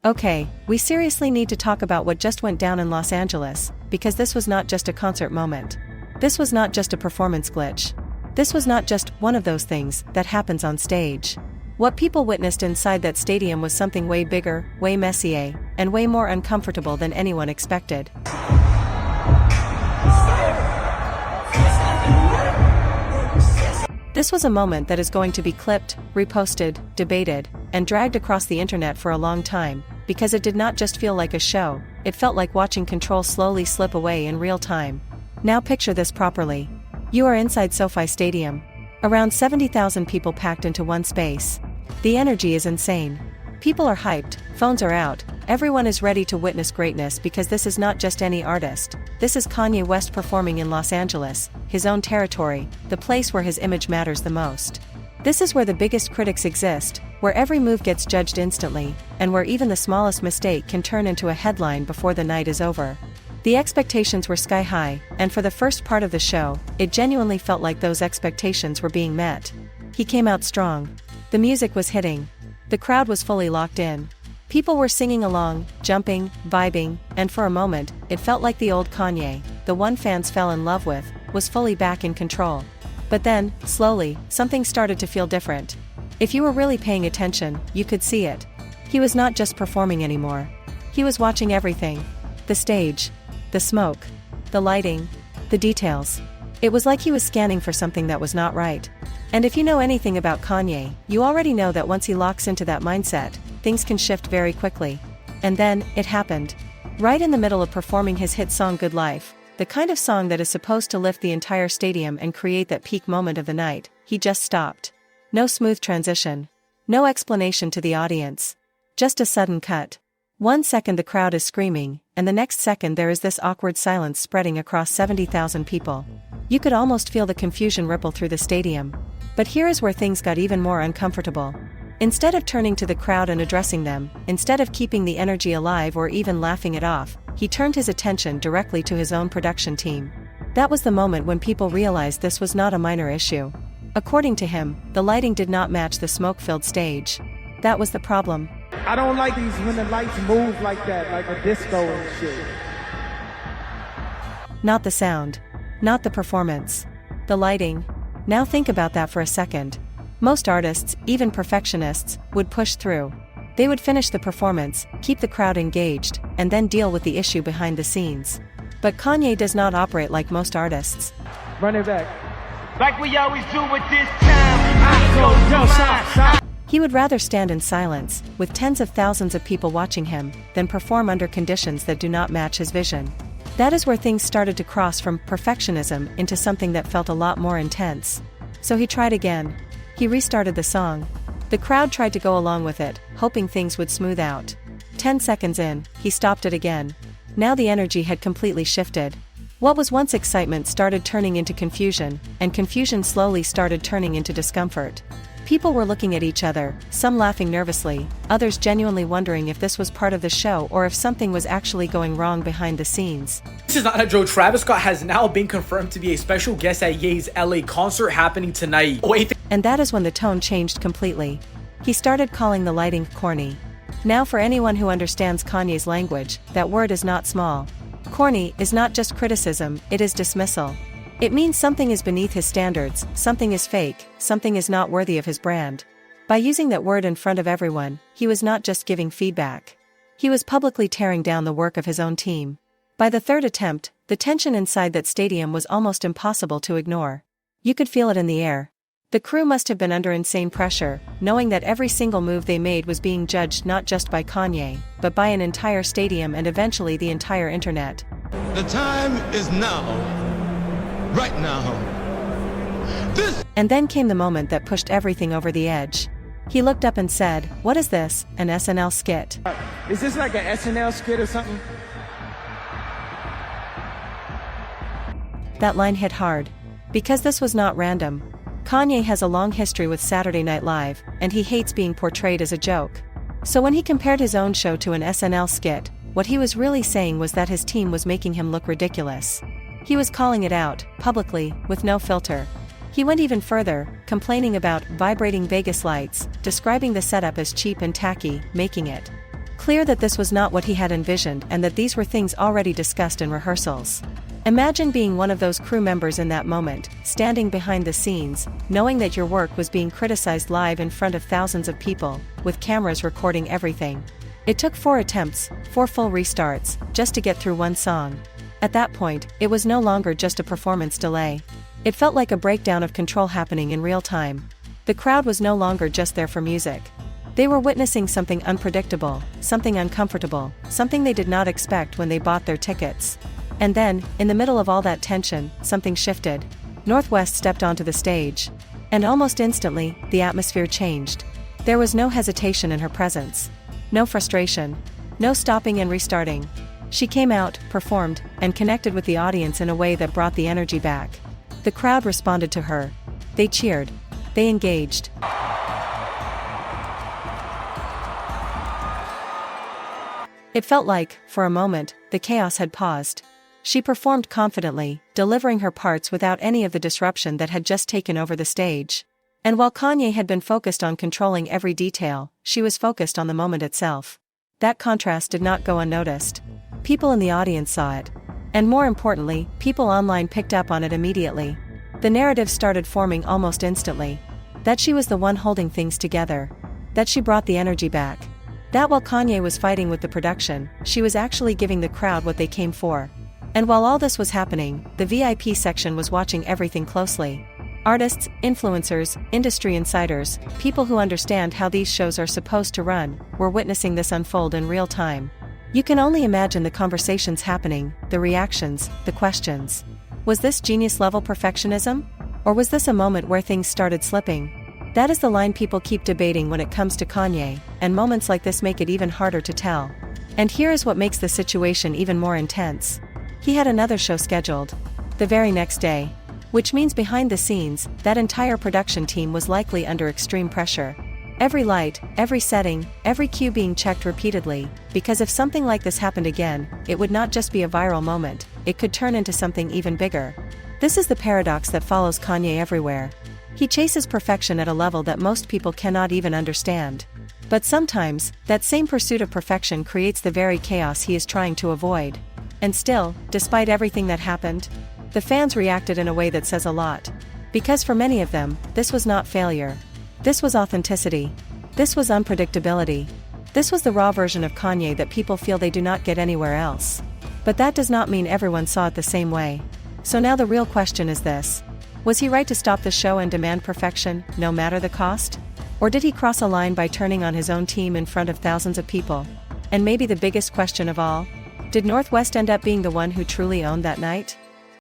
Okay, we seriously need to talk about what just went down in Los Angeles, because this was not just a concert moment. This was not just a performance glitch. This was not just one of those things that happens on stage. What people witnessed inside that stadium was something way bigger, way messier, and way more uncomfortable than anyone expected. This was a moment that is going to be clipped, reposted, debated, and dragged across the internet for a long time, because it did not just feel like a show, it felt like watching control slowly slip away in real time. Now picture this properly. You are inside SoFi Stadium. Around 70,000 people packed into one space. The energy is insane. People are hyped, phones are out, everyone is ready to witness greatness because this is not just any artist. This is Kanye West performing in Los Angeles, his own territory, the place where his image matters the most. This is where the biggest critics exist, where every move gets judged instantly, and where even the smallest mistake can turn into a headline before the night is over. The expectations were sky high, and for the first part of the show, it genuinely felt like those expectations were being met. He came out strong. The music was hitting. The crowd was fully locked in. People were singing along, jumping, vibing, and for a moment, it felt like the old Kanye, the one fans fell in love with, was fully back in control. But then, slowly, something started to feel different. If you were really paying attention, you could see it. He was not just performing anymore. He was watching everything. The stage. The smoke. The lighting. The details. It was like he was scanning for something that was not right. And if you know anything about Kanye, you already know that once he locks into that mindset, things can shift very quickly. And then, it happened. Right in the middle of performing his hit song Good Life, the kind of song that is supposed to lift the entire stadium and create that peak moment of the night, he just stopped. No smooth transition. No explanation to the audience. Just a sudden cut. 1 second the crowd is screaming, and the next second there is this awkward silence spreading across 70,000 people. You could almost feel the confusion ripple through the stadium. But here is where things got even more uncomfortable. Instead of turning to the crowd and addressing them, instead of keeping the energy alive or even laughing it off, he turned his attention directly to his own production team. That was the moment when people realized this was not a minor issue. According to him, the lighting did not match the smoke-filled stage. That was the problem. I don't like these when the lights move like that, like a disco and shit. Not the sound. Not the performance. The lighting. Now think about that for a second. Most artists, even perfectionists, would push through. They would finish the performance, keep the crowd engaged, and then deal with the issue behind the scenes. But Kanye does not operate like most artists. Run it back. Like we always do with this time. I go, stop. He would rather stand in silence, with tens of thousands of people watching him, than perform under conditions that do not match his vision. That is where things started to cross from perfectionism into something that felt a lot more intense. So he tried again. He restarted the song. The crowd tried to go along with it, hoping things would smooth out. 10 seconds in, he stopped it again. Now the energy had completely shifted. What was once excitement started turning into confusion, and confusion slowly started turning into discomfort. People were looking at each other, some laughing nervously, others genuinely wondering if this was part of the show or if something was actually going wrong behind the scenes. This is not a joke. Travis Scott has now been confirmed to be a special guest at Ye's LA concert happening tonight. And that is when the tone changed completely. He started calling the lighting corny. Now for anyone who understands Kanye's language, that word is not small. Corny is not just criticism, it is dismissal. It means something is beneath his standards, something is fake, something is not worthy of his brand. By using that word in front of everyone, he was not just giving feedback. He was publicly tearing down the work of his own team. By the third attempt, the tension inside that stadium was almost impossible to ignore. You could feel it in the air. The crew must have been under insane pressure, knowing that every single move they made was being judged not just by Kanye, but by an entire stadium and eventually the entire internet. The time is now. Right now. And then came the moment that pushed everything over the edge. He looked up and said, "What is this, an SNL skit?" Is this like an SNL skit or something? That line hit hard. Because this was not random. Kanye has a long history with Saturday Night Live, and he hates being portrayed as a joke. So when he compared his own show to an SNL skit, what he was really saying was that his team was making him look ridiculous. He was calling it out, publicly, with no filter. He went even further, complaining about vibrating Vegas lights, describing the setup as cheap and tacky, making it Clear that this was not what he had envisioned and that these were things already discussed in rehearsals. Imagine being one of those crew members in that moment, standing behind the scenes, knowing that your work was being criticized live in front of thousands of people, with cameras recording everything. It took 4 attempts, 4 full restarts, just to get through one song. At that point, it was no longer just a performance delay. It felt like a breakdown of control happening in real time. The crowd was no longer just there for music. They were witnessing something unpredictable, something uncomfortable, something they did not expect when they bought their tickets. And then, in the middle of all that tension, something shifted. North West stepped onto the stage. And almost instantly, the atmosphere changed. There was no hesitation in her presence. No frustration. No stopping and restarting. She came out, performed, and connected with the audience in a way that brought the energy back. The crowd responded to her. They cheered. They engaged. It felt like, for a moment, the chaos had paused. She performed confidently, delivering her parts without any of the disruption that had just taken over the stage. And while Kanye had been focused on controlling every detail, she was focused on the moment itself. That contrast did not go unnoticed. People in the audience saw it. And more importantly, people online picked up on it immediately. The narrative started forming almost instantly. That she was the one holding things together. That she brought the energy back. That while Kanye was fighting with the production, she was actually giving the crowd what they came for. And while all this was happening, the VIP section was watching everything closely. Artists, influencers, industry insiders, people who understand how these shows are supposed to run, were witnessing this unfold in real time. You can only imagine the conversations happening, the reactions, the questions. Was this genius-level perfectionism? Or was this a moment where things started slipping? That is the line people keep debating when it comes to Kanye, and moments like this make it even harder to tell. And here is what makes the situation even more intense. He had another show scheduled. The very next day. Which means behind the scenes, that entire production team was likely under extreme pressure. Every light, every setting, every cue being checked repeatedly, because if something like this happened again, it would not just be a viral moment, it could turn into something even bigger. This is the paradox that follows Kanye everywhere. He chases perfection at a level that most people cannot even understand. But sometimes, that same pursuit of perfection creates the very chaos he is trying to avoid. And still, despite everything that happened, the fans reacted in a way that says a lot. Because for many of them, this was not failure. This was authenticity. This was unpredictability. This was the raw version of Kanye that people feel they do not get anywhere else. But that does not mean everyone saw it the same way. So now the real question is this. Was he right to stop the show and demand perfection, no matter the cost? Or did he cross a line by turning on his own team in front of thousands of people? And maybe the biggest question of all, did North West end up being the one who truly owned that night?